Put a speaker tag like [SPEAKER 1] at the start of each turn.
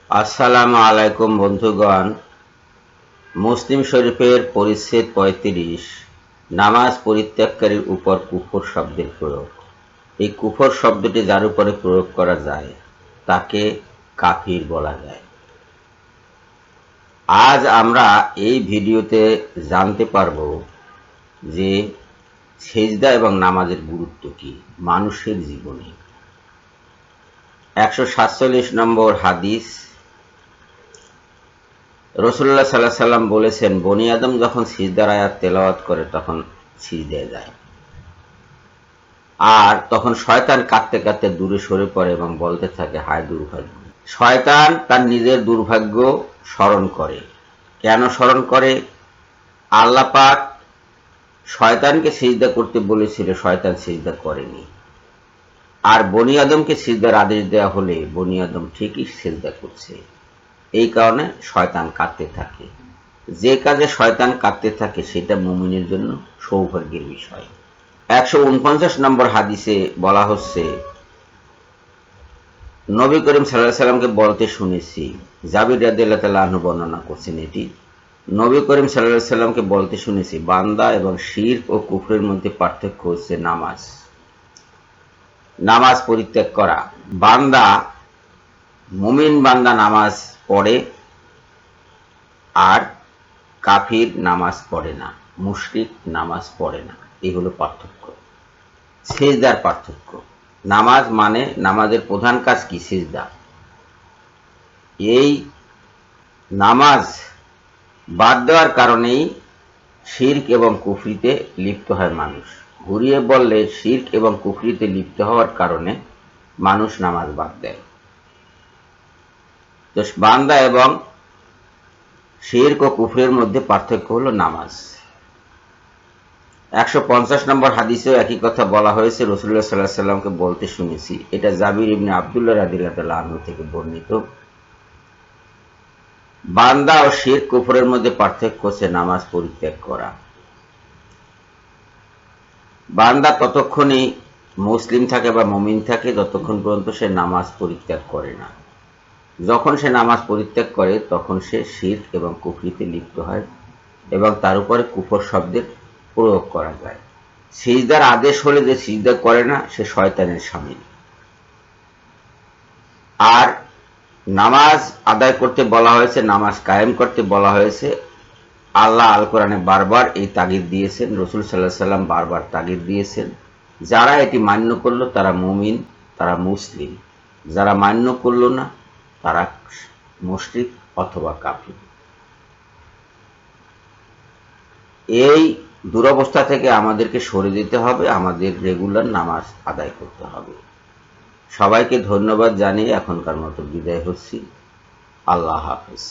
[SPEAKER 1] আসসালামু আলাইকুম বন্ধুগণ। মুসলিম শরীফের পরিচ্ছেদ ৩৫, নামাজ পরিত্যাগকারীর উপর কুফর শব্দের প্রয়োগ। এই কুফর শব্দটি যার উপরে প্রয়োগ করা যায় তাকে কাফির বলা যায়। আজ আমরা এই ভিডিওতে জানতে পারব যে সেজদা এবং নামাজের গুরুত্ব কি মানুষের জীবনে। ১৪৭ নম্বর হাদিস, রাসূলুল্লাহ সাল্লাল্লাহু আলাইহি সাল্লাম বলেছেন, বনি আদম যখন সিজদার আয়াত তেলাওয়াত করে তখন সিজদায় যায়, আর তখন শয়তান কাঁদতে কাঁদতে দূরে সরে পড়ে এবং বলতে থাকে, হায় দুর্ভাগ্য। শয়তান তার নিজের দুর্ভাগ্য স্মরণ করে। কেন স্মরণ করে? আল্লাহ পাক শয়তানকে সিজদা করতে বলেছিল, শয়তান সিজদা করেনি, আর বনি আদমকে সিজদার আদেশ দেওয়া হলে বনি আদম ঠিকই সিজদা করছে। এই কারণে শয়তান কাঁদতে থাকে। যে কাজে শয়তান কাঁদতে থাকে সেটা মুমিনের জন্য সৌভাগ্যের বিষয়। ১৪৯ নম্বর হাদিসে বলা হচ্ছে, নবী করিম সাল্লাল্লাহু আলাইহি সাল্লামকে বলতে শুনেছি, জাবির রাদিয়াল্লাহু তাআলা আনহু বর্ণনা করছেন এটি, নবী করিম সাল্লাল্লাহু আলাইহি সাল্লামকে বলতে শুনেছি, বান্দা এবং শিরক ও কুফরের মধ্যে পার্থক্য হচ্ছে নামাজ। নামাজ পরিত্যাগ করা। বান্দা, মুমিন বান্দা নামাজ পড়ে আর কাফির নামাজ পড়ে না, মুশরিক নামাজ পড়ে না। এই হলো পার্থক্য, সিজদার পার্থক্য। নামাজ মানে নামাজের প্রধান কাজ কি? সিজদা। এই নামাজ বাদ দেওয়ার কারণেই শিরক এবং কুফরিতে লিপ্ত হয় মানুষ। ঘুরিয়ে বললে শিরক এবং কুফরিতে লিপ্ত হওয়ার কারণে মানুষ নামাজ বাদ দেয়। তো বান্দা এবং শিরক ও কুফরের মধ্যে পার্থক্য হলো নামাজ। ১৫০ নম্বর হাদিসেও একই কথা বলা হয়েছে, রাসূলুল্লাহ সাল্লাল্লাহু আলাইহি সাল্লামকে বলতে শুনেছি। এটা জাবির ইবনে আব্দুল্লাহ রাদিয়াল্লাহু তাআলা আনহু থেকে বর্ণিত। বান্দা ও শিরক কুফরের মধ্যে পার্থক্য হচ্ছে নামাজ পরিত্যাগ করা। বান্দা ততক্ষণই মুসলিম থাকে বা মুমিন থাকে যতক্ষণ পর্যন্ত সে নামাজ পরিত্যাগ করে না। যখন সে নামাজ পরিত্যাগ করে তখন সে শিরক এবং কুফরিতে লিপ্ত হয় এবং তার উপরে কুফর শব্দের প্রয়োগ করা যায়। সিজদার আদেশ হলে যে সিজদা করে না সে শয়তানের শামিল। আর নামাজ আদায় করতে বলা হয়েছে, নামাজ কায়েম করতে বলা হয়েছে। আল্লাহ আল কোরআনে বারবার এই তাগিদ দিয়েছেন, রাসূল সাল্লাল্লাহু আলাইহি সাল্লাম বারবার তাগিদ দিয়েছেন। যারা এটি মান্য করলো তারা মুমিন, তারা মুসলিম। যারা মান্য করলো না তারা মুশরিক অথবা কাফির। এই দুরবস্থা থেকে আমাদেরকে সরে যেতে হবে, আমাদের রেগুলার নামাজ আদায় করতে হবে। সবাইকে ধন্যবাদ জানিয়ে এখনকার মতো বিদায় হচ্ছি। আল্লাহ হাফেজ।